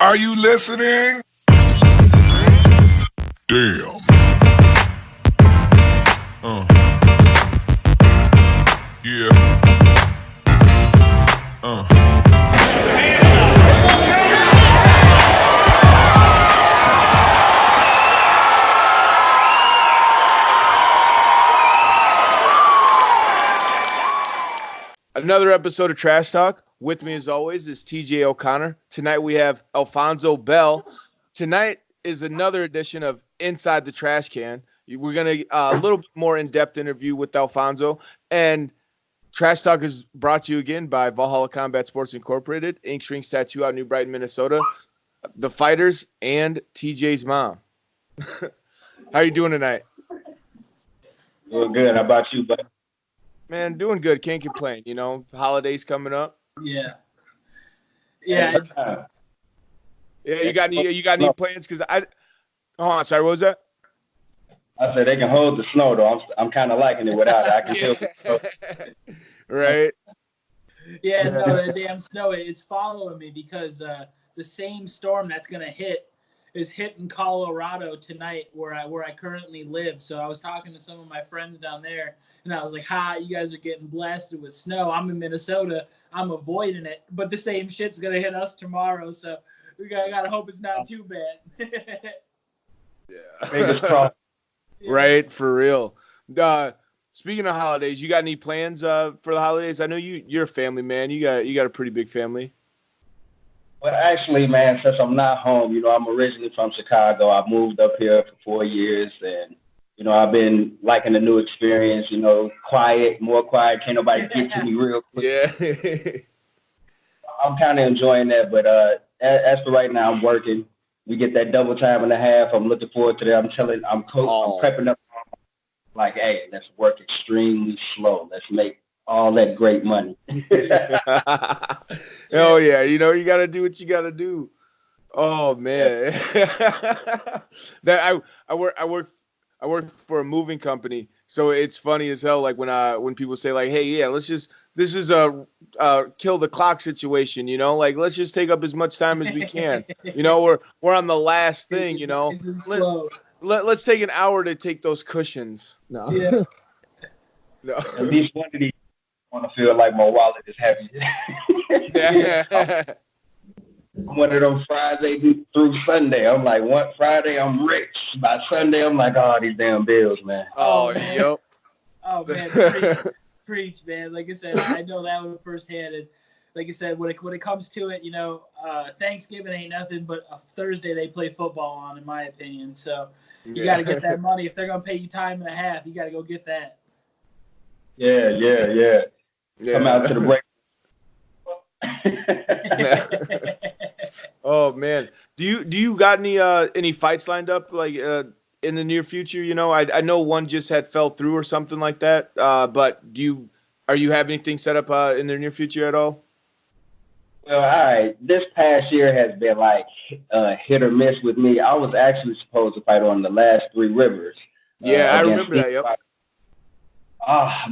Are you listening? Damn. Yeah. Another episode of Trash Talk. With me, as always, is TJ O'Connor. Tonight we have Alfonso Bell. Tonight is another edition of Inside the Trash Can. We're going to a little bit more in-depth interview with Alfonso. And Trash Talk is brought to you again by Valhalla Combat Sports Incorporated, Ink Shrinks Tattoo out in New Brighton, Minnesota, the Fighters, and TJ's mom. How you doing tonight? Doing good. How about you, buddy? Man, doing good. Can't complain. You know, holidays coming up. Yeah. Yeah, you got any plans? Because sorry, what was that? I said they can hold the snow though. I'm kind of liking it without it. I can feel the snow. Right. Yeah, no, the damn snow. It's following me because the same storm that's gonna hit is hitting Colorado tonight, where I currently live. So I was talking to some of my friends down there, and I was like, you guys are getting blasted with snow. I'm in Minnesota. I'm avoiding it, but the same shit's gonna hit us tomorrow. So we gotta hope it's not too bad. Yeah. Fingers crossed. Right, for real. Speaking of holidays, you got any plans for the holidays? I know you're a family man. You got a pretty big family. Well, actually, man, since I'm not home, I'm originally from Chicago. I moved up here for 4 years, and I've been liking the new experience. Quiet, more quiet. Can't nobody get to me real quick. Yeah. I'm kind of enjoying that, but as for right now, I'm working. We get that double time and a half. I'm looking forward to that. I'm prepping up. Like, hey, let's work extremely slow. Let's make all that great money. Oh yeah, you got to do what you got to do. Oh man, that I work for a moving company, so it's funny as hell. Like when people say like, hey, yeah, this is a kill the clock situation, like let's just take up as much time as we can. We're on the last thing, Let's take an hour to take those cushions. No. Yeah. No. At least one of these want to feel like my wallet is heavy. One of those Friday through Sunday. I'm like, one Friday I'm rich. By Sunday I'm like, these damn bills, man. Oh, yep. Oh man, preach, man. Like I said, I know that one firsthand. And like I said, when it comes to it, Thanksgiving ain't nothing but a Thursday they play football on, in my opinion. So you got to get that money. If they're gonna pay you time and a half, you got to go get that. Yeah. Come out to the break. Oh man, do you got any fights lined up like in the near future? I know one just had fell through or something like that. But are you have anything set up in the near future at all? Well, all right. This past year has been like hit or miss with me. I was actually supposed to fight on the last Three Rivers. Yeah, I remember that. Yep.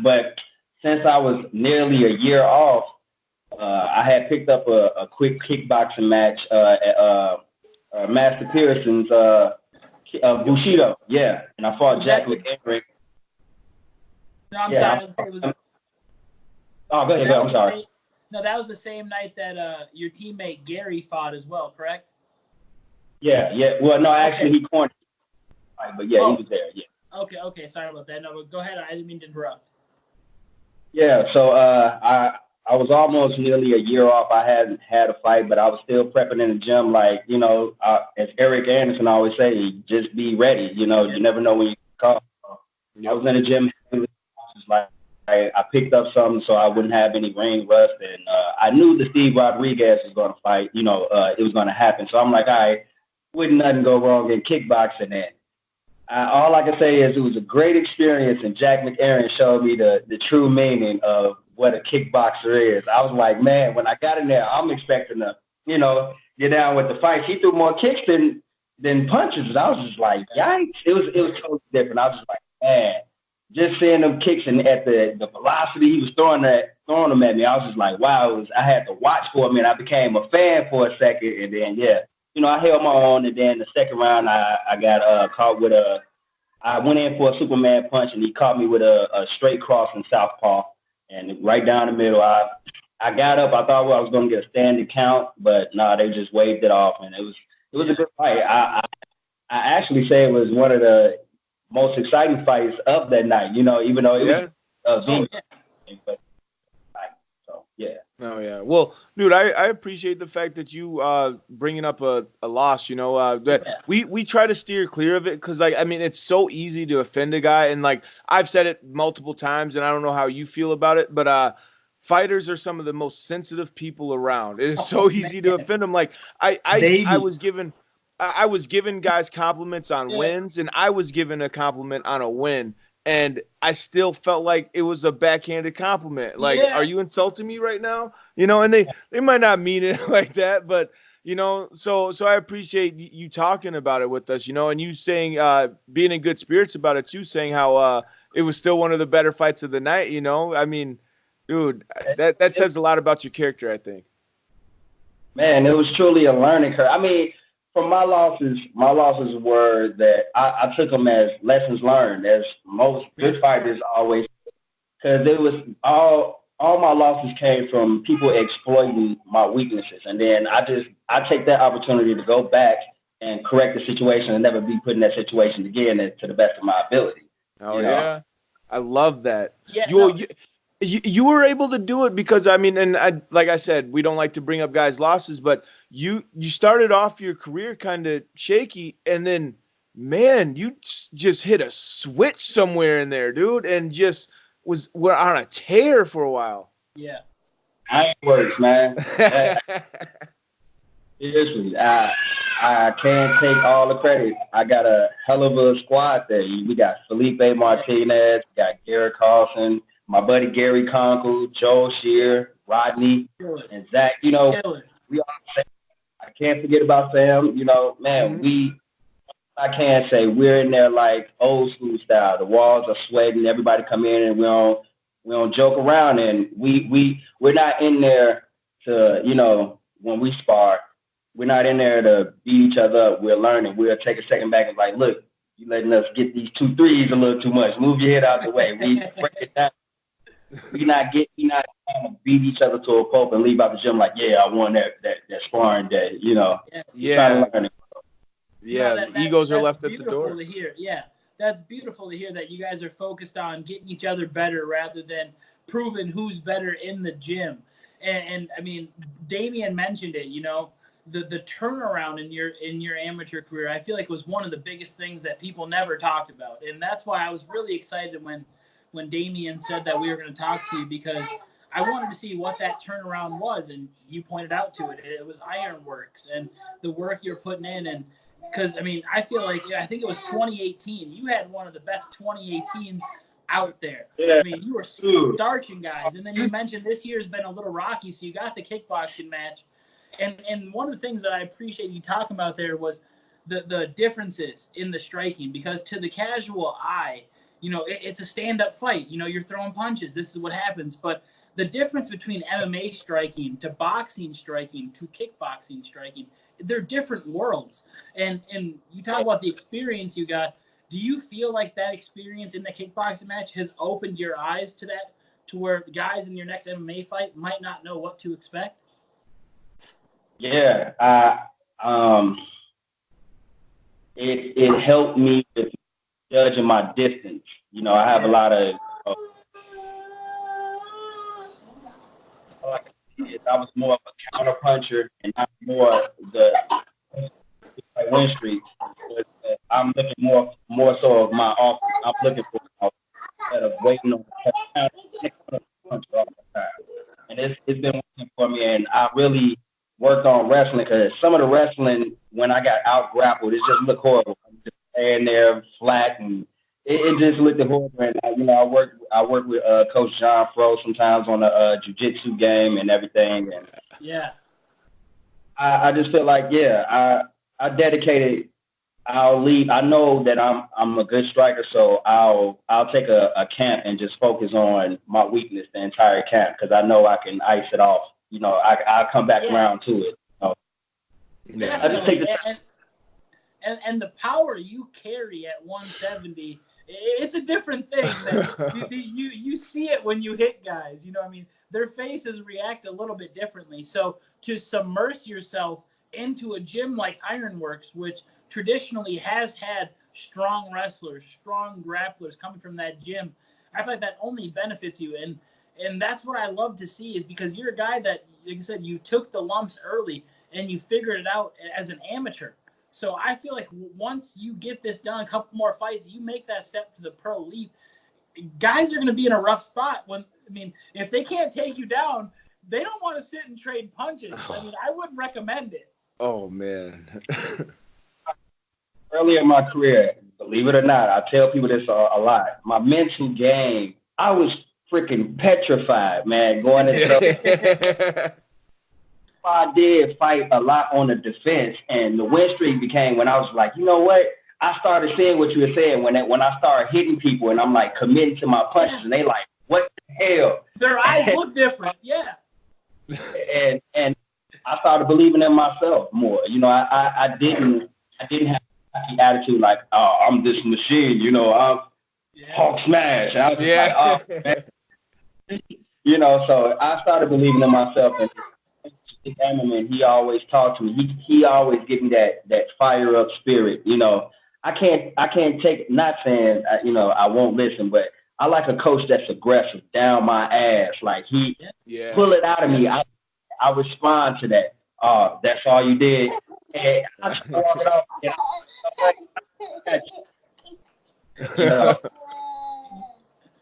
But since I was nearly a year off, I had picked up a quick kickboxing match at Master Pearson's Bushido. Yeah, and I fought Jack McEnrick. No, I'm sorry. Go ahead. I'm sorry. No, that was the same night that your teammate Gary fought as well, correct? Yeah. Well, no, actually he cornered. But yeah, he was there. Yeah. Okay. Sorry about that. No, but go ahead. I didn't mean to interrupt. Yeah. So I was almost nearly a year off. I hadn't had a fight, but I was still prepping in the gym. Like, as Eric Anderson always say, just be ready. You never know when you call. I was in the gym. I picked up something so I wouldn't have any brain rust, and I knew the Steve Rodriguez was going to fight. It was going to happen. So I'm like, all right, wouldn't nothing go wrong in kickboxing? And all I can say is it was a great experience, and Jack McEnrick showed me the true meaning of what a kickboxer is. I was like, man, when I got in there, I'm expecting to, get down with the fight. He threw more kicks than punches, and I was just like, yikes! It was totally different. I was just like, man. Just seeing them kicks and at the velocity he was throwing them at me, I was just like, wow, I had to watch for a minute. I became a fan for a second, and then, I held my own, and then the second round, I got caught with I went in for a Superman punch, and he caught me with a straight cross in southpaw, and right down the middle. I got up. I thought I was going to get a standing count, but no, they just waved it off, and it was a good fight. I actually say it was one of the most exciting fights of that night. Even though it was a venue, but so yeah. Oh yeah. Well, dude, I appreciate the fact that you bringing up a loss. That we try to steer clear of it because it's so easy to offend a guy, and like I've said it multiple times, and I don't know how you feel about it, but fighters are some of the most sensitive people around. It is so easy to offend them. Like I was given guys compliments on wins, and I was given a compliment on a win. And I still felt like it was a backhanded compliment. Like, are you insulting me right now? And they might not mean it like that, but so I appreciate you talking about it with us, and you saying being in good spirits about it too, saying how it was still one of the better fights of the night. Dude, that says a lot about your character, I think. Man, it was truly a learning curve. From my losses were that I took them as lessons learned, as most good fighters always, because it was all my losses came from people exploiting my weaknesses, and then I take that opportunity to go back and correct the situation and never be put in that situation again to the best of my ability. Oh yeah, I love that. Yeah, you were able to do it because like I said, we don't like to bring up guys' losses, but you started off your career kind of shaky, and then man, you just hit a switch somewhere in there, dude, and just were on a tear for a while. Yeah, that works, man. Seriously, I can't take all the credit. I got a hell of a squad there. We got Felipe Martinez, we got Garrett Carlson, my buddy Gary Conkle, Joel Shear, Rodney, and Zach. We all. I can't forget about Sam. Man, I can't say we're in there like old school style. The walls are sweating. Everybody come in and we don't joke around. And we're not in there to when we spar, we're not in there to beat each other up. We're learning. We'll take a second back and like, look, you letting us get these 2 threes a little too much. Move your head out the way. We break it down. We not trying to beat each other to a pulp and leave out the gym like, yeah, I won that sparring day. Yeah. Yeah, the egos are left at the door. To hear. Yeah, that's beautiful to hear that you guys are focused on getting each other better rather than proving who's better in the gym. And Damian mentioned it. The turnaround in your amateur career, I feel like was one of the biggest things that people never talked about, and that's why I was really excited when Damian said that we were going to talk to you, because I wanted to see what that turnaround was, and you pointed out to it. It was Ironworks and the work you're putting in, and because I feel like I think it was 2018. You had one of the best 2018s out there. Yeah. You were starching guys, and then you mentioned this year's been a little rocky, so you got the kickboxing match. And one of the things that I appreciate you talking about there was the differences in the striking, because to the casual eye, it's a stand-up fight. You're throwing punches. This is what happens. But the difference between MMA striking to boxing striking to kickboxing striking, they're different worlds. And you talk about the experience you got. Do you feel like that experience in the kickboxing match has opened your eyes to that, to where guys in your next MMA fight might not know what to expect? Yeah, it helped me with judging my distance. I have a lot of. I was more of a counter puncher and not more the win streak. I'm looking more so of my offense. I'm looking for instead of waiting on the punch all the time. And it's been working for me, and I really worked on wrestling, because some of the wrestling, when I got out grappled, it just looked horrible. I'm just laying there flat, and it just looked horrible. And I work with Coach John Fro sometimes on the jiu-jitsu game and everything. And yeah, I just feel like I dedicated. I'll leave. I know that I'm a good striker, so I'll take a camp and just focus on my weakness the entire camp, because I know I can ice it off. I'll come back around to it. Yeah. I just take the and the power you carry at 170, it's a different thing. That you see it when you hit guys. You know, I mean, their faces react a little bit differently. So to submerge yourself into a gym like Ironworks, which traditionally has had strong wrestlers, strong grapplers coming from that gym, I feel like that only benefits you. And that's what I love to see, is because you're a guy that, like I said, you took the lumps early and you figured it out as an amateur. So I feel like once you get this done, a couple more fights, you make that step to the pro league, guys are going to be in a rough spot. If they can't take you down, they don't want to sit and trade punches. I mean, I wouldn't recommend it. Oh, man. Early in my career, believe it or not, I tell people this a lot. My mental game, I was freaking petrified, man, going into I did fight a lot on the defense, and the win streak became when I was like, you know what? I started seeing what you were saying when I started hitting people, and I'm like committing to my punches, and they like, what the hell? Their eyes look different, yeah. And I started believing in myself more. You know, I didn't have the attitude like, oh, I'm this machine. You know, I'm Hulk smash. And I was just like, oh, man. You know, so I started believing in myself, and Emmerman, he always talked to me. He always give me that fire up spirit. You know, I can't take, not saying you know, I won't listen, but I like a coach that's aggressive, down my ass. Like he pull it out of me. I respond to that. Oh, that's all you did. And I just walk it off. You know.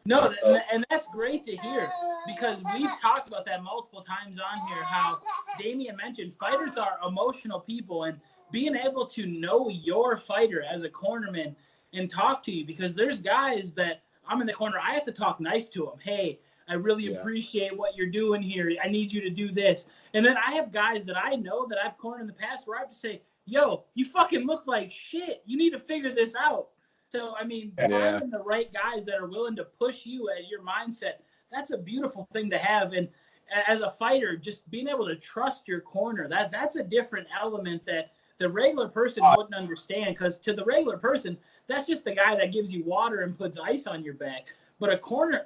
No, and that's great to hear, because we've talked about that multiple times on here, how Damian mentioned fighters are emotional people, and being able to know your fighter as a cornerman and talk to you, because there's guys that I'm in the corner, I have to talk nice to them. Hey, I really appreciate what you're doing here. I need you to do this. And then I have guys that I know that I've cornered in the past where I have to say, yo, you fucking look like shit. You need to figure this out. So, I mean, finding the right guys that are willing to push you at your mindset, that's a beautiful thing to have. And as a fighter, just being able to trust your corner, that's a different element that the regular person wouldn't understand, because to the regular person, that's just the guy that gives you water and puts ice on your back. But a corner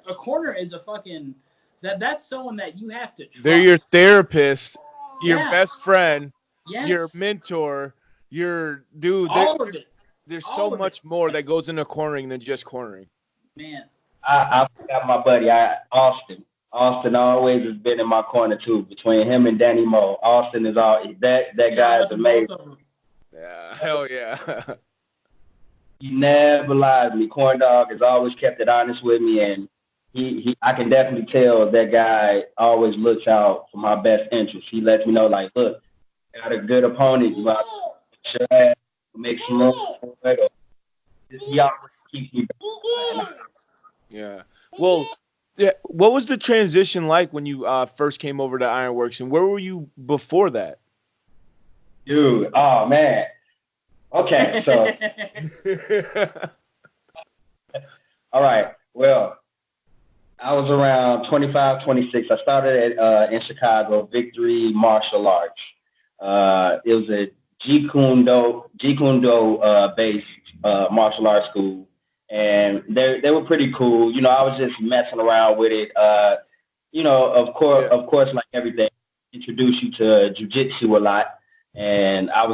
is a fucking that's someone that you have to trust. They're your therapist, your best friend, your mentor, your dude. All of it. There's so much more that goes into cornering than just cornering. Man. I got my buddy, Austin. Austin always has been in my corner too. Between him and Danny Moe, Austin is all that guy is amazing. Yeah, hell yeah. He never lied to me. Corn Dog has always kept it honest with me, and I can definitely tell that guy always looks out for my best interest. He lets me know, like, look, got a good opponent. You got to make some room for it. He always keeps me. Yeah. Well, yeah. What was the transition like when you first came over to Ironworks, and where were you before that? Dude, oh man. Okay, so all right. Well, I was around 25, 26. I started in Chicago, Victory Martial Arts. It was a Jeet Kune Do based martial arts school, and they were pretty cool. You know, I was just messing around with it. You know, of course, like everything, introduce you to jiu-jitsu a lot. And I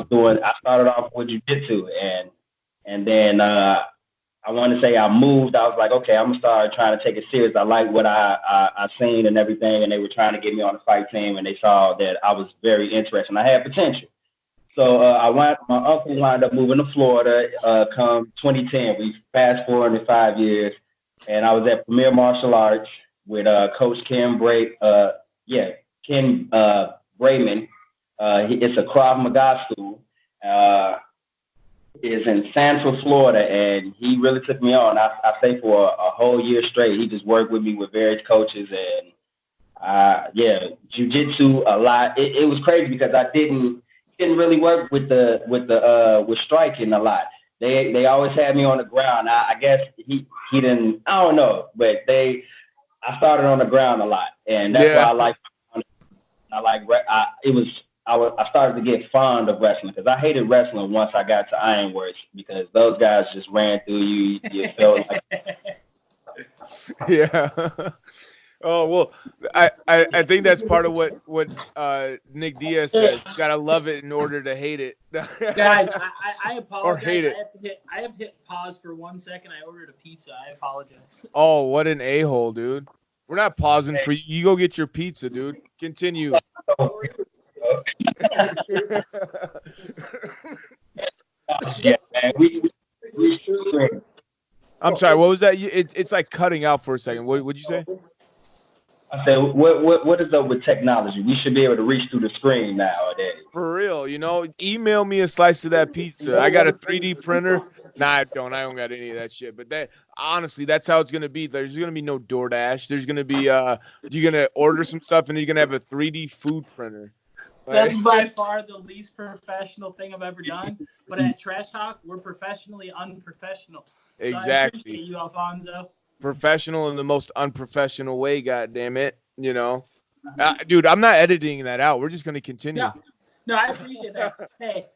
started off with jiu-jitsu, and then I want to say I moved. I was like, okay, I'm gonna start trying to take it serious. I like what I seen and everything, and they were trying to get me on the fight team, and they saw that I was very interested and I had potential. So my uncle wound up moving to Florida come 2010. We fast forwarded 5 years, and I was at Premier Martial Arts with Coach Ken Brayman. It's a Krav Maga school. Is in Central Florida, and he really took me on. I stayed for a whole year straight. He just worked with me with various coaches, and jiu-jitsu a lot. It was crazy because I didn't really work with striking a lot. They always had me on the ground. I guess he didn't. I don't know, but I started on the ground a lot, and that's why I like. It was I started to get fond of wrestling because I hated wrestling once I got to Ironworks because those guys just ran through you. You felt like Yeah. Oh well, I think that's part of what Nick Diaz says. You gotta love it in order to hate it. Guys, I Or apologize. hate it. I have to hit pause for 1 second. I ordered a pizza. I apologize. Oh, what an a-hole, dude. We're not pausing for you. You go get your pizza, dude. Continue. yeah, man. We I'm sorry. What was that? It's like cutting out for a second. What would you say? I said, what is up with technology? We should be able to reach through the screen nowadays. For real, email me a slice of that pizza. I got a 3D printer. Nah, I don't. I don't got any of that shit. But that honestly, that's how it's gonna be. There's gonna be no DoorDash. There's gonna be you're gonna order some stuff and you're gonna have a 3D food printer. That's by far the least professional thing I've ever done. But at Trash Talk, we're professionally unprofessional. So Exactly. I appreciate you, Alfonso. Professional in the most unprofessional way. God damn it, dude. I'm not editing that out. We're just gonna continue. No, I appreciate that. Hey,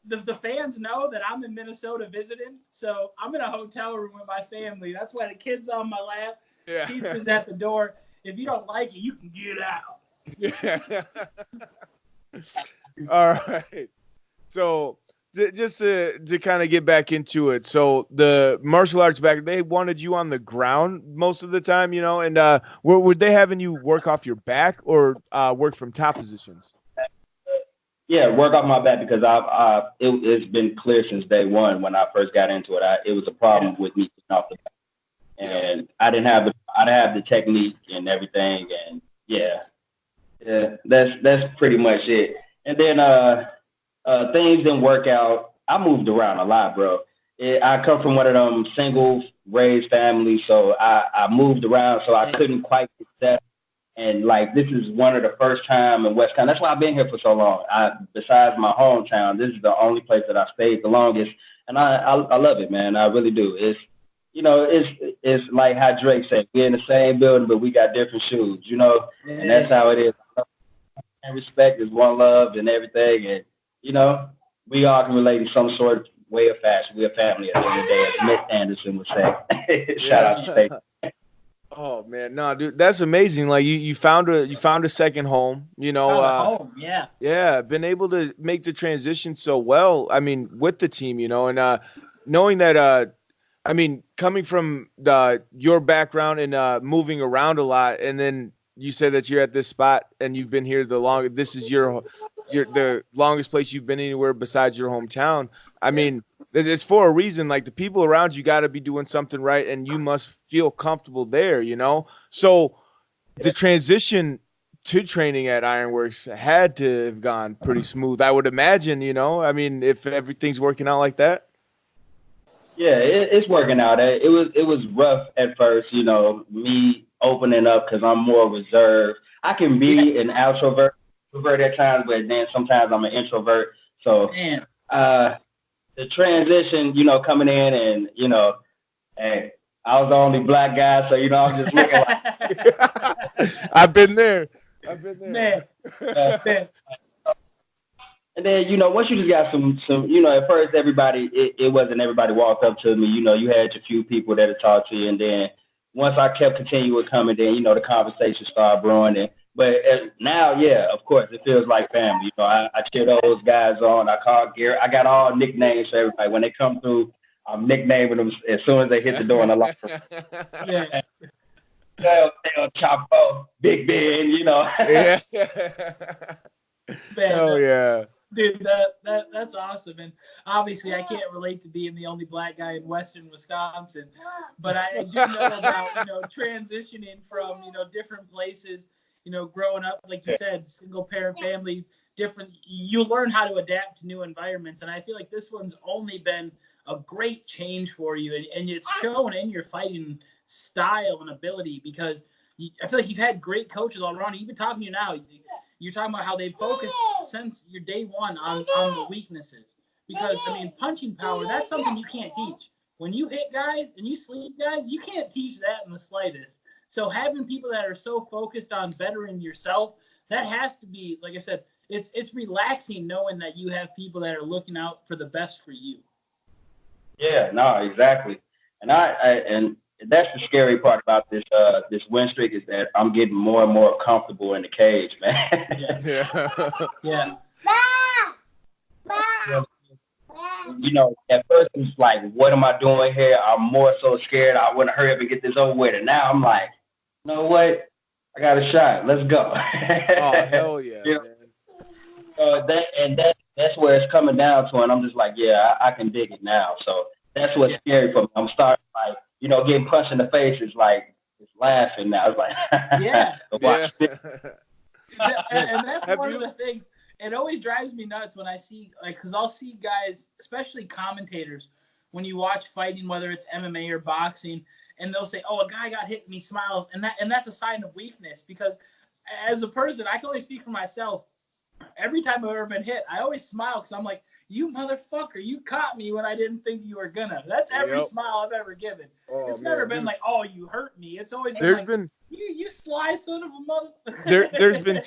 the fans know that I'm in Minnesota visiting, so I'm in a hotel room with my family. That's why the kid's on my lap. Yeah. Pizza's at the door. If you don't like it, you can get out. Yeah. All right. So just to kind of get back into it. So the martial arts back, they wanted you on the ground most of the time, and were they having you work off your back or work from top positions? Yeah, work off my back because it's been clear since day one when I first got into it. It was a problem with me off the back, and I didn't have the technique and everything, and yeah, that's pretty much it. And then things didn't work out. I moved around a lot, bro. I come from one of them single raised families, so I moved around, so I couldn't quite get that. And like this is one of the first time in West County. That's why I've been here for so long. Besides my hometown, this is the only place that I stayed the longest, and I love it, man. I really do. It's like how Drake said, we're in the same building, but we got different shoes, and that's how it is. And respect is one love and everything, and we all can relate in some sort of way of fashion. We're a family at the end of the day, as Miss Anderson would say. Shout out to State. Oh man, no, dude, that's amazing. Like you found a second home, home, yeah. Yeah, been able to make the transition so well. I mean, with the team, and knowing that, coming from your background and moving around a lot, and then you said that you're at this spot and you've been here the longest. This is the longest place you've been anywhere besides your hometown. I mean, it's for a reason. Like the people around you got to be doing something right, and you must feel comfortable there. So the transition to training at Ironworks had to have gone pretty smooth, I would imagine. If everything's working out like that. Yeah, it's working out. It was rough at first, me opening up because I'm more reserved. I can be an extrovert at times, but then sometimes I'm an introvert. So the transition, coming in and, hey, I was the only black guy, so, I'm just looking like. I've been there. Man. And then, once you just got some, at first everybody, it wasn't everybody walked up to me. You had your few people that would talk to you. And then once I kept continuing coming, then, the conversation started brewing. But now, yeah, of course, it feels like family. I cheer those guys on. I call Gary. I got all nicknames for everybody. When they come through, I'm nicknaming them as soon as they hit the door in the locker room. Yeah. El Chapo, Big Ben, Yeah. Man, oh, yeah. Dude, that's awesome. And obviously, I can't relate to being the only black guy in Western Wisconsin. But I do know about, transitioning from, different places. Growing up, like you said, single parent family, different, you learn how to adapt to new environments. And I feel like this one's only been a great change for you. And it's shown in your fighting style and ability because I feel like you've had great coaches all around. Even talking to you now, you're talking about how they focused since your day one on the weaknesses. Because, punching power, that's something you can't teach. When you hit guys and you sleep guys, you can't teach that in the slightest. So having people that are so focused on bettering yourself, that has to be, like I said, it's relaxing knowing that you have people that are looking out for the best for you. Yeah, no, exactly. And that's the scary part about this win streak is that I'm getting more and more comfortable in the cage, man. Yeah. At first it's like, what am I doing here? I'm more so scared. I want to hurry up and get this over with. And now I'm like, you know what? I got a shot. Let's go. Oh, hell yeah, man. That's where it's coming down to, and I'm just like, yeah, I can dig it now. So that's what's scary for me. I'm starting like, getting punched in the face is like it's laughing now. It's like, yeah. yeah. And that's one of the things. It always drives me nuts when I see, because I'll see guys, especially commentators, when you watch fighting, whether it's MMA or boxing, and they'll say, "Oh, a guy got hit and he smiles," and that's a sign of weakness. Because as a person, I can only speak for myself. Every time I've ever been hit, I always smile because I'm like, "You motherfucker, you caught me when I didn't think you were gonna." That's every smile I've ever given. It's never been like, "Oh, you hurt me." It's always been you sly son of a mother. There's been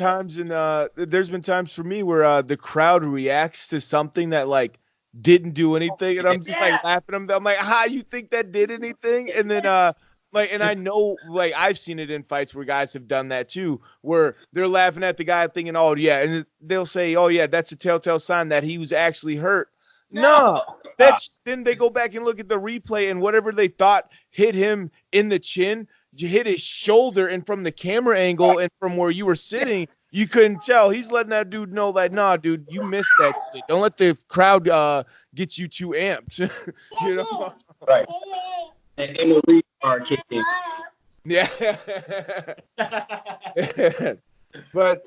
times for me where the crowd reacts to something that like didn't do anything, and I'm just like laughing. I'm like, you think that did anything? And then and I know like I've seen it in fights where guys have done that too, where they're laughing at the guy thinking, "Oh yeah," and they'll say, "Oh yeah, that's a telltale sign that he was actually hurt." No, then they go back and look at the replay, and whatever they thought hit him in the chin, you hit his shoulder, and from the camera angle and from where you were sitting, you couldn't tell. He's letting that dude know that, nah, dude, you missed that shit. Don't let the crowd get you too amped. Right. And in the restart kicking. Yeah. But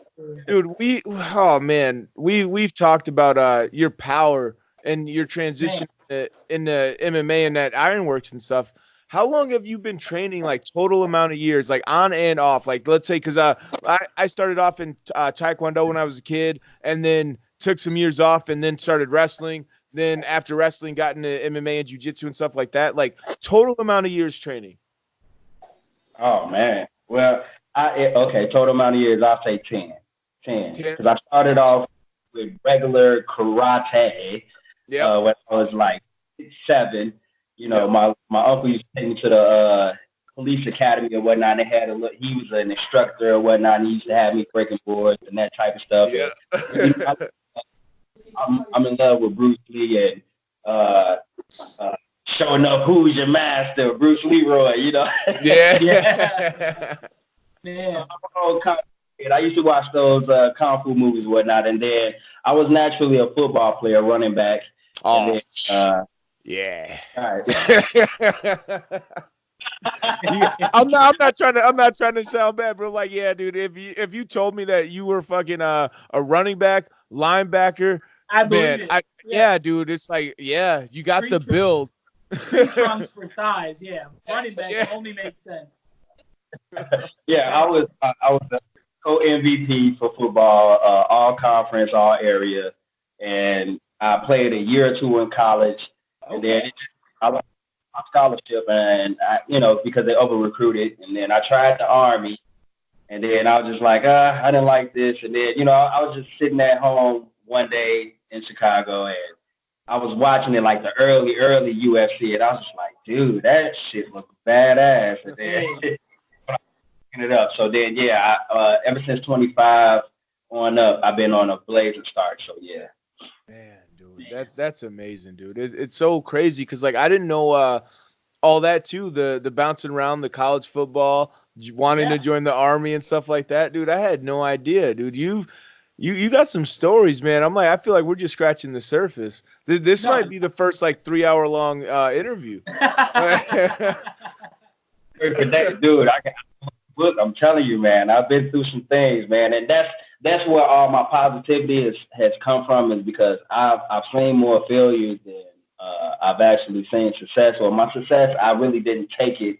dude, we've talked about your power and your transition in the MMA and that Ironworks and stuff. How long have you been training, like total amount of years, like on and off? Like, let's say, because I started off in Taekwondo when I was a kid, and then took some years off, and then started wrestling. Then after wrestling, got into MMA and jiu-jitsu and stuff like that. Like, total amount of years training. Oh man, well, total amount of years, I'll say 10. Because I started off with regular karate when I was like 7. My uncle used to take me to the police academy or whatnot. And he was an instructor or whatnot. And he used to have me breaking boards and that type of stuff. Yeah. I'm in love with Bruce Lee and showing up who's your master, Bruce Leroy. Yeah. Man. I used to watch those kung fu movies and whatnot. And then I was naturally a football player, running back. Oh. Yeah. All right. I'm not trying to sound bad, bro. Like, yeah, dude, if you told me that you were fucking a running back, linebacker, I believe it. Yeah, dude, it's like, yeah, you got the build. Trunks for thighs, yeah. Running back only makes sense. Yeah, I was the co-MVP for football, all conference, all area, and I played a year or two in college. And then I lost my scholarship, and because they over recruited. And then I tried the Army, and then I was just like, I didn't like this. And then I was just sitting at home one day in Chicago, and I was watching it like the early UFC, and I was just like, dude, that shit looks badass. And then picking it up. So then ever since 25 on up, I've been on a blazing start. So yeah. Man, dude, that's amazing, dude. It's so crazy because like I didn't know all that too. The bouncing around, the college football, wanting to join the Army and stuff like that, dude. I had no idea, dude. You got some stories, man. I'm like, I feel like we're just scratching the surface. This might be the first like 3-hour long interview. Dude, I'm telling you, man. I've been through some things, man, and that's where all my positivity has come from, is because I've seen more failures than I've actually seen success. Or my success, I really didn't take it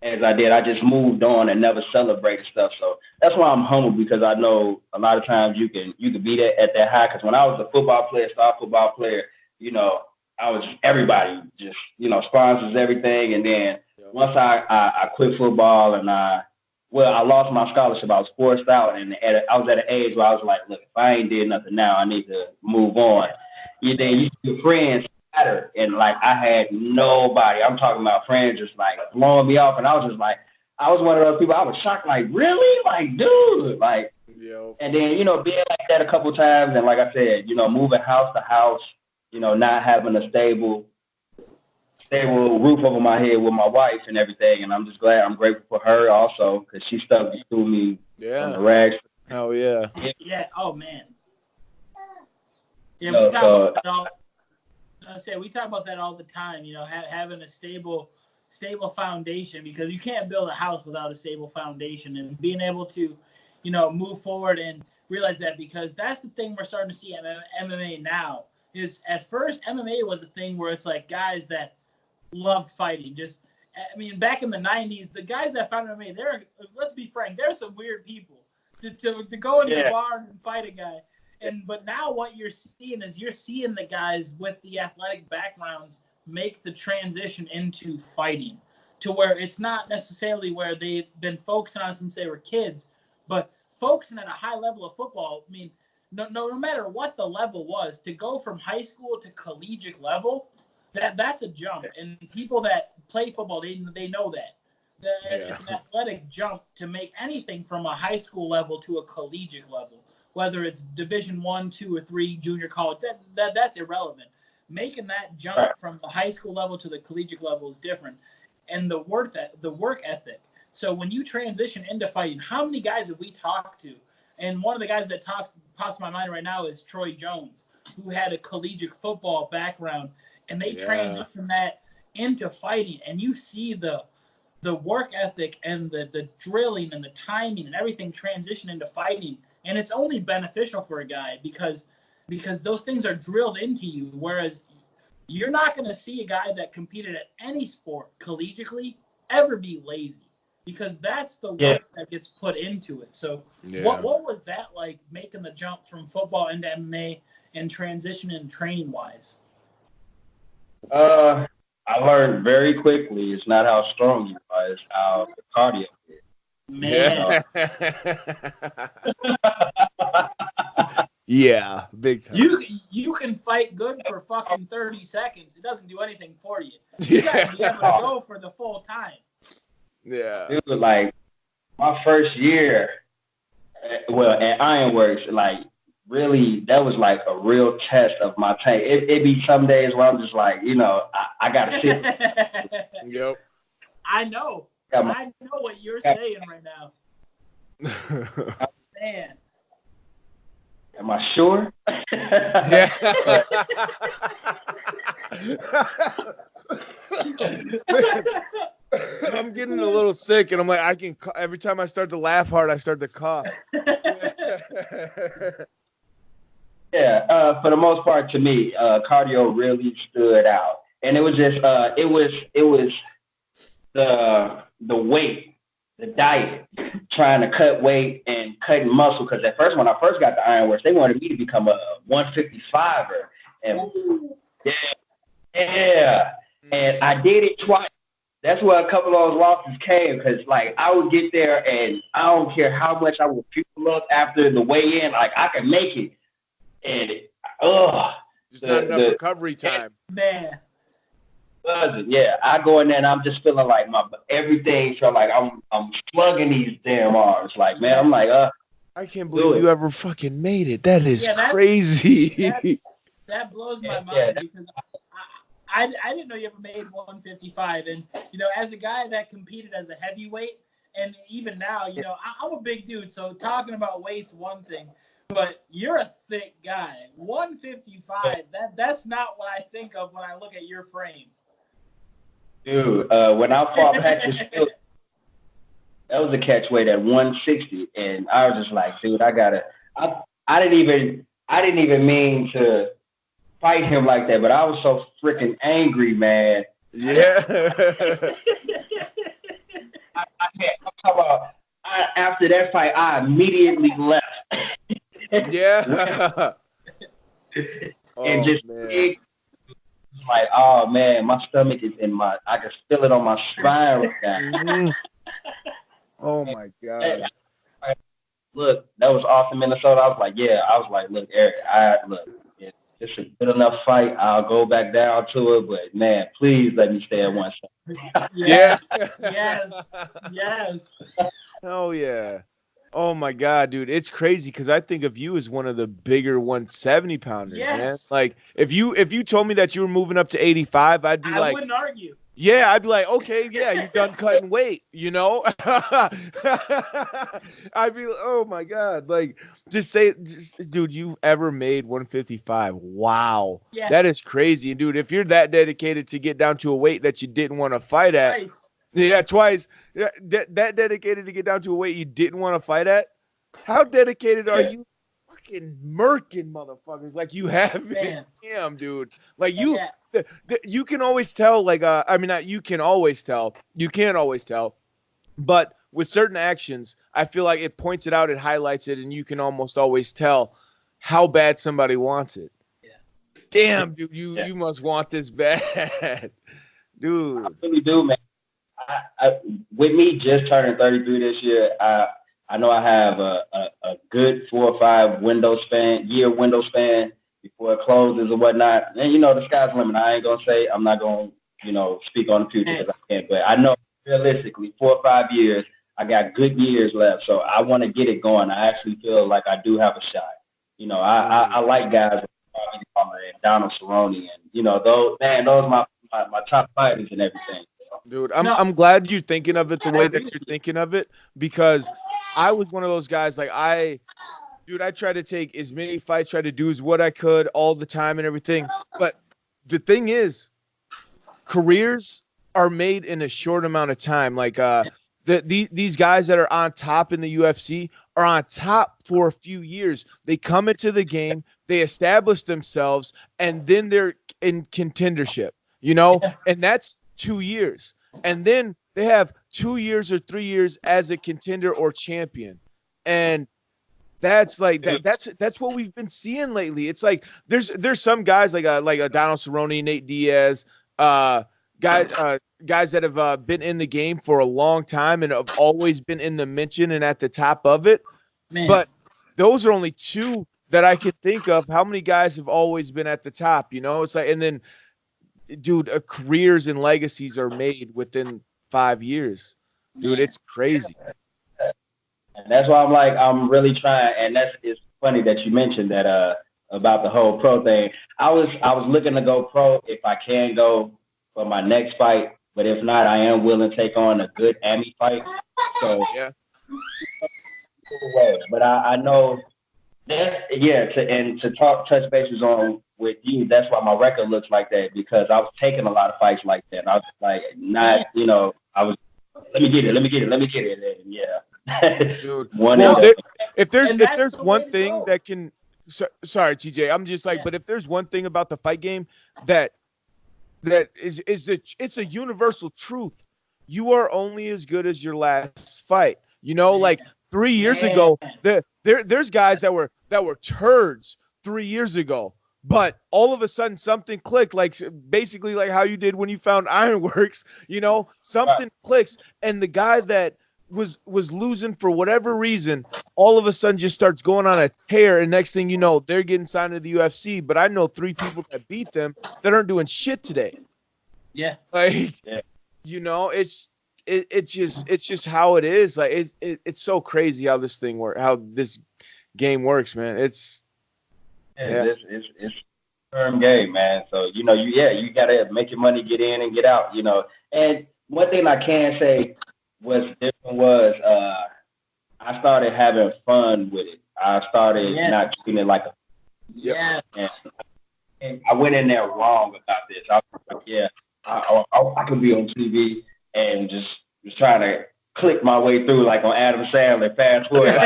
as I did. I just moved on and never celebrated stuff. So that's why I'm humble, because I know a lot of times you can be at that high. Because when I was a star football player, I was everybody just sponsors everything. And then once I quit football and I well, I lost my scholarship. I was forced out, and I was at an age where I was like, look, if I ain't did nothing now, I need to move on. Your friends matter, and like I had nobody. I'm talking about friends just like blowing me off, and I was just like, I was one of those people. I was shocked, like, really, like, dude, like. Yo. And then being like that a couple times, and like I said, moving house to house, not having a stable roof over my head with my wife and everything. And I'm just glad, I'm grateful for her also, because she stuck through me from the rags. Oh yeah. Yeah. Oh man. Yeah, we talk about that all. We talk about that all the time. Having a stable foundation, because you can't build a house without a stable foundation, and being able to, move forward and realize that, because that's the thing we're starting to see in MMA now. Is at first MMA was a thing where it's like guys that loved fighting. Back in the 90s, the guys that found MMA, let's be frank, they're some weird people to go into the bar and fight a guy. But now what you're seeing is the guys with the athletic backgrounds make the transition into fighting, to where it's not necessarily where they've been focusing on since they were kids, but focusing at a high level of football. No matter what the level was, to go from high school to collegiate level, that's a jump. And people that play football, they know that. It's an athletic jump to make anything from a high school level to a collegiate level, whether it's Division 1, 2, or 3, junior college. That's irrelevant. Making that jump from the high school level to the collegiate level is different. And the work ethic. So when you transition into fighting, how many guys have we talked to? And one of the guys that pops to my mind right now is Troy Jones, who had a collegiate football background, and they transitioned that into fighting. And you see the work ethic and the drilling and the timing and everything transition into fighting. And it's only beneficial for a guy because those things are drilled into you. Whereas you're not going to see a guy that competed at any sport collegiately ever be lazy, because that's the work that gets put into it. So what was that like, making the jump from football into MMA and transitioning training wise? I learned very quickly, it's not how strong you are, it's how the cardio is. Man. Yeah, big time. You can fight good for fucking 30 seconds. It doesn't do anything for you. You gotta be able to go for the full time. Yeah. It was like my first year, at Ironworks, like really, that was like a real test of my tank. It be some days where I'm just like, I gotta sit. Yep. I know what you're saying right now. Man. Am I sure? Yeah. I'm getting a little sick, and I'm like, every time I start to laugh hard, I start to cough. Yeah, for the most part, to me, cardio really stood out, and it was just it was the weight, the diet, trying to cut weight and cutting muscle. Because at first, when I first got to Ironworks, they wanted me to become a 155er, and and I did it twice. That's where a couple of those losses came, because like I would get there and I don't care how much I would fuel up after the weigh-in, like I could make it, and just not enough recovery time. Man. Yeah, I go in there and I'm just feeling like everything felt like I'm slugging these damn arms. Like, man, I'm like, I can't believe you ever fucking made it. That is crazy. That blows my mind, because I didn't know you ever made 155. And, as a guy that competed as a heavyweight, and even now, I'm a big dude, so talking about weight's one thing, but you're a thick guy. 155, that's not what I think of when I look at your frame. Dude, when I fought Patrick Field, that was a catch weight at 160, and I was just like, dude, I didn't even mean to fight him like that, but I was so freaking angry, man. Yeah. I'm talking about, after that fight, I immediately left. Yeah. And just like, oh man, my stomach is I can feel it on my spine right now. Oh my Hey, God. look, that was awesome, Minnesota. I was like, yeah. I was like, look, Eric, if it's a good enough fight, I'll go back down to it. But man, please let me stay at 170. Yeah. Yes, yes, yes. Oh yeah. Oh my God, dude. It's crazy because I think of you as one of the bigger 170 pounders, man. Yes. Like if you told me that you were moving up to 85, I'd be I like, wouldn't argue. yeah, I'd be like, okay, yeah, you've done cutting weight, you know? I'd be, oh my God. Like, dude, you ever made 155? Wow. Yeah. That is crazy. And dude, if you're that dedicated to get down to a weight that you didn't want to fight at, Right. yeah, twice, yeah, that dedicated to get down to a weight you didn't want to fight at, how dedicated are Yeah. you? Fucking murking motherfuckers like you have Man. him, dude. Like you, Yeah. you can always tell. Like, I mean, not you can always tell. You can't always tell, but with certain actions, I feel like it points it out, it highlights it, and you can almost always tell how bad somebody wants it. Yeah. Damn, dude, you Yeah. you must want this bad, dude. I really do, man. With me just turning 33 this year, I know I have a good 4 or 5 year window span before it closes or whatnot. And the sky's the limit. I ain't gonna say I'm not gonna speak on the future because I can't, but I know realistically 4 or 5 years I got good years left, so I want to get it going. I actually feel like I do have a shot. I like guys like Bobby Palmer and Donald Cerrone, and those are my top fighters and everything. Dude, No. I'm glad you're thinking of it the I way agree that with you're you. thinking of it because I was one of those guys like I try to take as many fights, try to do as what I could all the time and everything. But the thing is, careers are made in a short amount of time. Like these guys that are on top in the UFC are on top for a few years. They come into the game, they establish themselves, and then they're in contendership, Yeah. and that's 2 years. And then they have 2 years or 3 years as a contender or champion. And that's like that's what we've been seeing lately. It's like there's some guys like a Donald Cerrone, Nate Diaz, uh, guys that have been in the game for a long time and have always been in the mention and at the top of it. Man. But those are only two that I could think of. How many guys have always been at the top? It's like, and then, dude, careers and legacies are made within 5 years. Dude, it's crazy. And that's why I'm like, I'm really trying. And it's funny that you mentioned that about the whole pro thing. I was looking to go pro if I can go for my next fight, but if not, I am willing to take on a good Ami fight. So Yeah. but I know that to touch bases on with you, that's why my record looks like that because I was taking a lot of fights like that. And I was like, not I was let me get it, and yeah. Dude. One Well, and there, done. if And that's there's the one way to thing go. that can, sorry, TJ, I'm just like, Yeah. but if there's one thing about the fight game that is it's a universal truth. You are only as good as your last fight. Like 3 years ago, there's guys that were turds 3 years ago, but all of a sudden something clicked, like basically like how you did when you found Ironworks. Something clicks, and the guy that was losing for whatever reason, all of a sudden just starts going on a tear, and next thing you know, they're getting signed to the UFC. But I know 3 people that beat them that aren't doing shit today. Yeah. Like, Yeah. it's just how it is. Like it's so crazy how this thing works, how this game works, man. It's It's a term game, man. So you gotta make your money, get in and get out. And one thing I can say was different was I started having fun with it. I started not treating it like a. Yeah. And I went in there wrong about this. I was like, yeah, I could be on TV and just trying to click my way through like on Adam Sandler, fast forward.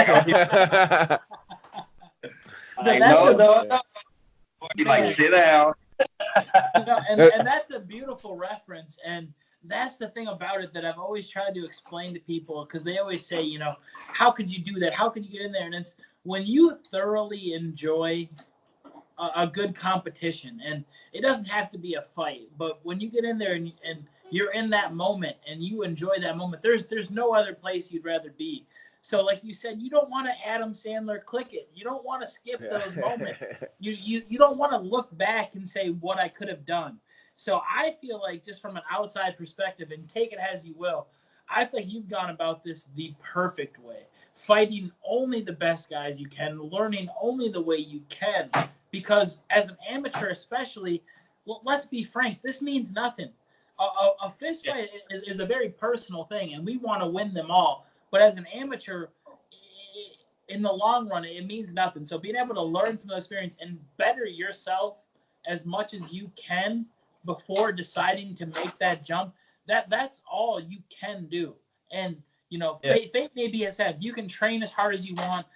Like, no. Like, sit down. And that's a beautiful reference. And that's the thing about it that I've always tried to explain to people because they always say, how could you do that? How could you get in there? And it's when you thoroughly enjoy a good competition, and it doesn't have to be a fight, but when you get in there and you're in that moment and you enjoy that moment. There's no other place you'd rather be. So like you said, you don't want to Adam Sandler click it. You don't want to skip those moments. You don't want to look back and say what I could have done. So I feel like, just from an outside perspective, and take it as you will, I feel like you've gone about this the perfect way. Fighting only the best guys you can, learning only the way you can. Because as an amateur especially, well, let's be frank, this means nothing. A fist fight is a very personal thing, and we want to win them all. But as an amateur, in the long run, it means nothing. So being able to learn from the experience and better yourself as much as you can before deciding to make that jump, that's all you can do. And, fate may be as said, you can train as hard as you want.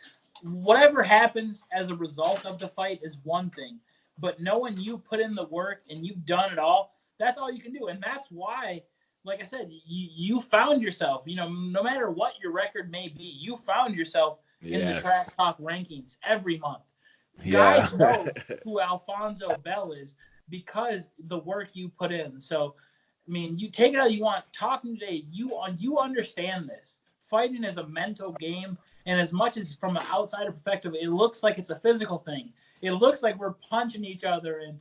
Whatever happens as a result of the fight is one thing. But knowing you put in the work and you've done it all, that's all you can do. And that's why, like I said, you found yourself, no matter what your record may be, you found yourself in the Trash Talk rankings every month. Yeah. Guys know who Alfonso Bell is because the work you put in. So, I mean, you take it how you want. Talking today, you understand this. Fighting is a mental game. And as much as from an outsider perspective, it looks like it's a physical thing. It looks like we're punching each other and,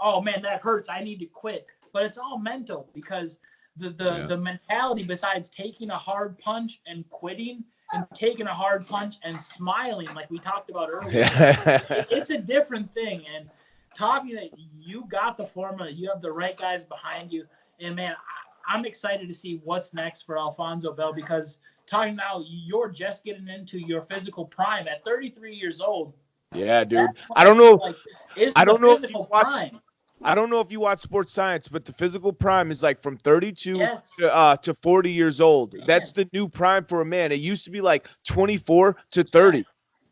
oh man, that hurts, I need to quit. But it's all mental, because the mentality, besides taking a hard punch and quitting, and taking a hard punch and smiling, like we talked about earlier, it's a different thing. And talking that you got the formula, you have the right guys behind you. And man, I'm excited to see what's next for Alfonso Bell, because talking now, you're just getting into your physical prime at 33 years old. Yeah, dude. I don't know. I don't know if you watch. Prime. I don't know if you watch sports science, but the physical prime is like from 32 to 40 years old. Man. That's the new prime for a man. It used to be like 24 to 30.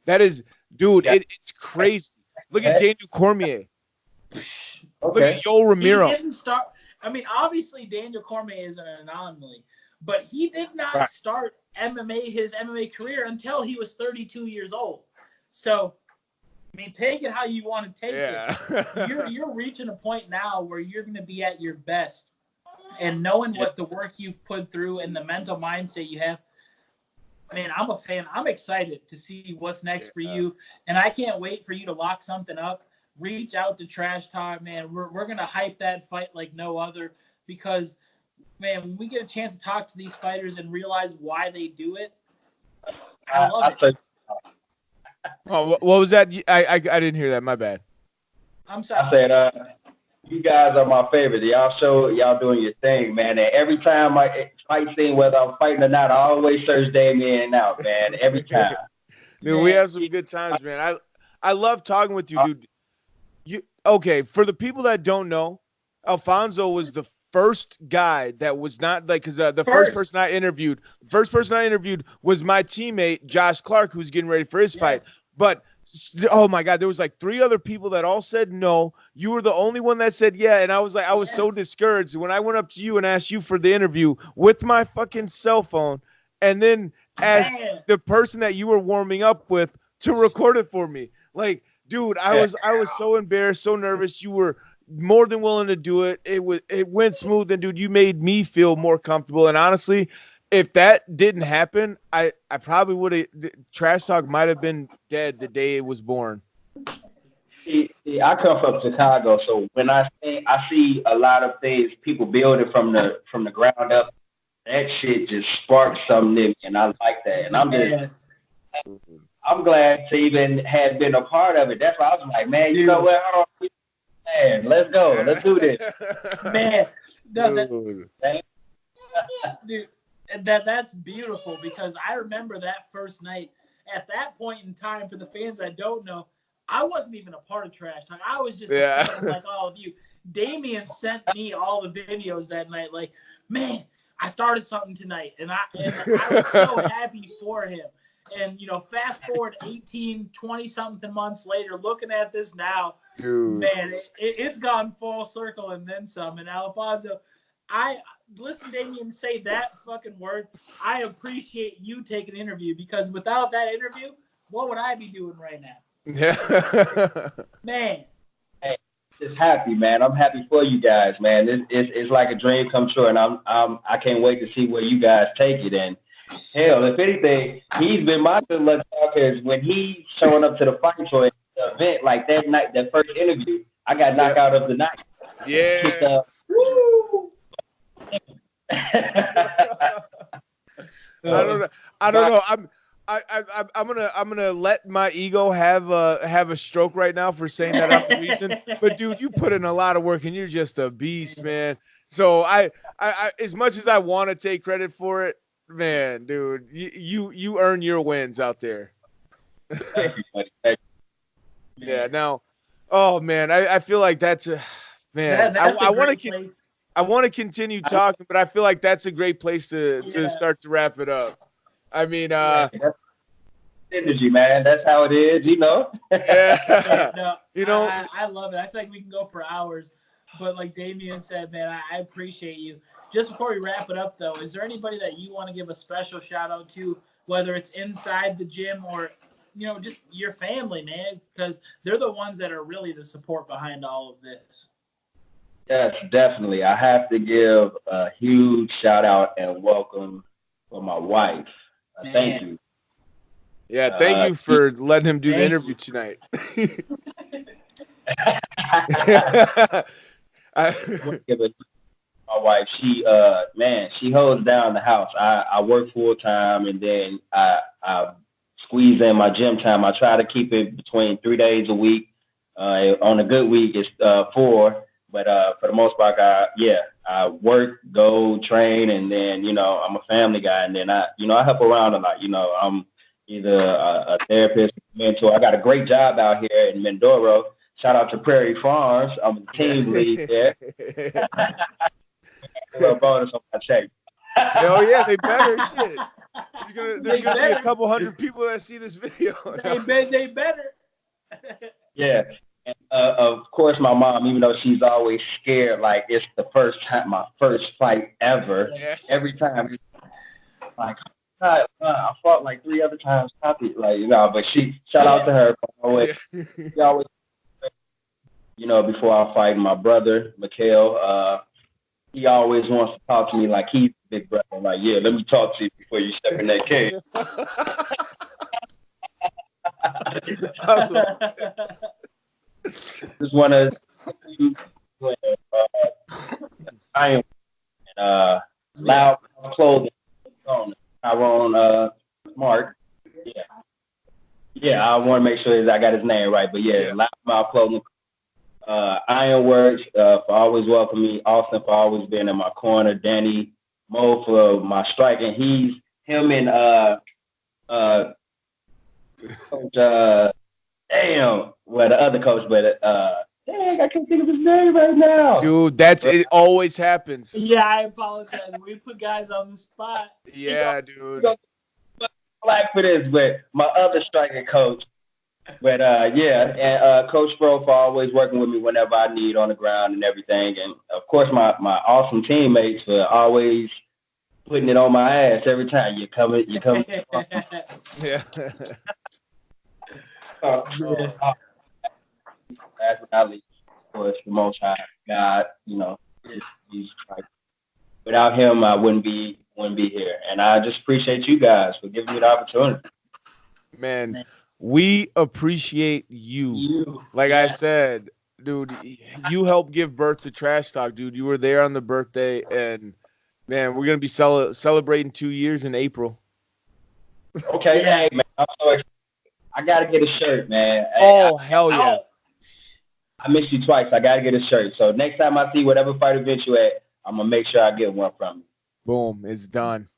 That is, dude, it's crazy. Look at Daniel Cormier. Look at Yoel Romero. He didn't start. I mean, obviously Daniel Cormier is an anomaly, but he did not start his MMA career until he was 32 years old. So, I mean, take it how you want to take it. You're reaching a point now where you're going to be at your best, and knowing what the work you've put through and the mental mindset you have. Man, I'm a fan. I'm excited to see what's next for you, and I can't wait for you to lock something up. Reach out to Trash Talk, man. We're going to hype that fight like no other, because, man, when we get a chance to talk to these fighters and realize why they do it, I love it. Oh, what was that? I didn't hear that. My bad. I'm sorry. I said, you guys are my favorite. Y'all doing your thing, man. And every time I fight scene, whether I'm fighting or not, I always search Damien out, man. Every time. Dude, we have some good times, man. I love talking with you, dude. Okay, for the people that don't know, Alfonso was the first guy that was not like, because the first person I interviewed was my teammate Josh Clark, who's getting ready for his fight. But oh my God, there was like 3 other people that all said no. You were the only one that said yeah, and I was so discouraged when I went up to you and asked you for the interview with my fucking cell phone, and then asked the person that you were warming up with to record it for me. Like, dude, I was so embarrassed, so nervous. You were more than willing to do it. It went smooth, and dude, you made me feel more comfortable. And honestly, if that didn't happen, I probably would have. Trash Talk might have been dead the day it was born. See, I come from Chicago, so when I see a lot of things, people building from the ground up, that shit just sparks something in me, and I like that. And I'm glad to even have been a part of it. That's why I was like, man, you know what? Man, let's go. Let's do this. Man, dude, that's beautiful, because I remember that first night. At that point in time, for the fans that don't know, I wasn't even a part of Trash Talk. I was just a fan like all of you. Damien sent me all the videos that night. Like, man, I started something tonight, and I was so happy for him. And, fast forward 18, 20-something months later, looking at this now, man, it's gone full circle and then some. And Alfonso, I listen to Damien say that fucking word. I appreciate you taking an interview, because without that interview, what would I be doing right now? Yeah. Man. just happy, man. I'm happy for you guys, man. It's like a dream come true, and I can't wait to see where you guys take it. And hell, if anything, he's been my good luck because when he's showing up to the fight for the event like that night, that first interview, I got knocked out of the night. Yeah. I don't know. I'm gonna let my ego have a stroke right now for saying that I'm the reason. But dude, you put in a lot of work and you're just a beast, man. So I as much as I want to take credit for it, man, dude, you earn your wins out there. Yeah. Now, oh man, I feel like that's a man. I want to continue talking, but I feel like that's a great place to start to wrap it up. I mean, energy, man. That's how it is, you know. Yeah. No, you know, I love it. I feel like we can go for hours, but like Damian said, man, I appreciate you. Just before we wrap it up, though, is there anybody that you want to give a special shout out to, whether it's inside the gym or, you know, just your family, man, because they're the ones that are really the support behind all of this. Yes, definitely. I have to give a huge shout out and welcome for my wife. Thank you. Yeah, thank you for letting him do the interview tonight. My wife, she holds down the house. I work full time and then I squeeze in my gym time. I try to keep it between 3 days a week. On a good week, it's 4. But for the most part, I work, go train, and then, you know, I'm a family guy. And then I help around a lot. You know, I'm either a therapist, mentor. I got a great job out here in Mindoro. Shout out to Prairie Farms. I'm a team lead there. A little bonus on my check. Hell yeah, they better. Shit. There's gonna be a couple hundred people that see this video. They better. Yeah. And, of course, my mom, even though she's always scared, like it's the first time, my first fight ever. Yeah. Every time, like, God, I fought like 3 other times, like, you know. But shout out to her. She always, you know, before I fight, my brother, Mikhail, he always wants to talk to me like he's the big brother. I'm like, yeah, let me talk to you before you step in that cage. Just want to iron loud clothing on Tyrone Mark. Yeah, I want to make sure that I got his name right. But yeah. Loud mouth clothing. Ironworks for always welcoming me. Austin for always being in my corner. Danny Mo for my striking. Him and Coach, the other coach, but dang, I can't think of his name right now. Dude, it always happens. Yeah, I apologize. We put guys on the spot. Yeah, dude. Black for this, but my other striking coach. But and Coach Bro for always working with me whenever I need on the ground and everything. And of course my awesome teammates for always putting it on my ass every time you come. Yeah. Last but not least, of course, the Most High God, you know, he's like, without him, I wouldn't be here. And I just appreciate you guys for giving me the opportunity. Man, we appreciate you. Like I said, dude, you helped give birth to Trash Talk, dude. You were there on the birthday, and man, we're gonna be celebrating 2 years in April. Okay, hey man, I'm so excited. I gotta get a shirt, man. Hell yeah! I missed you twice. I gotta get a shirt. So next time I see whatever fight event you at, I'm gonna make sure I get one from you. Boom, it's done.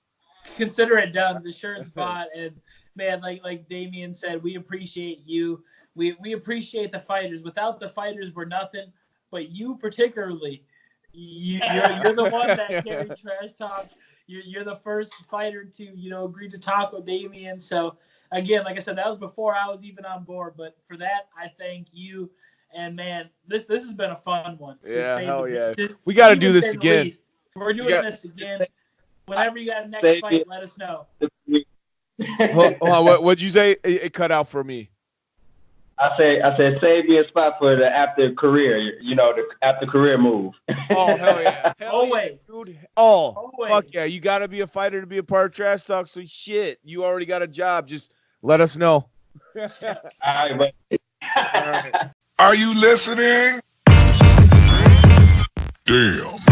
Consider it done. The shirt's bought, and man, like Damian said, we appreciate you. We appreciate the fighters. Without the fighters, we're nothing. But you particularly, you're the one that carried Trash Talk. You're the first fighter to agree to talk with Damian. So again, like I said, that was before I was even on board. But for that, I thank you. And man, this has been a fun one. Yeah, hell yeah. We got to do this again. We're doing this again. Whenever you got a next fight, let us know. Hold on, what'd you say? It cut out for me. I said, save me a spot for the after career. You know, the after career move. Oh, hell yeah. Hell Always. yeah, dude. Oh, Always. fuck yeah. You got to be a fighter to be a part of Trash Talk. So shit, you already got a job. Just let us know. All right, but. All right. Are you listening? Damn.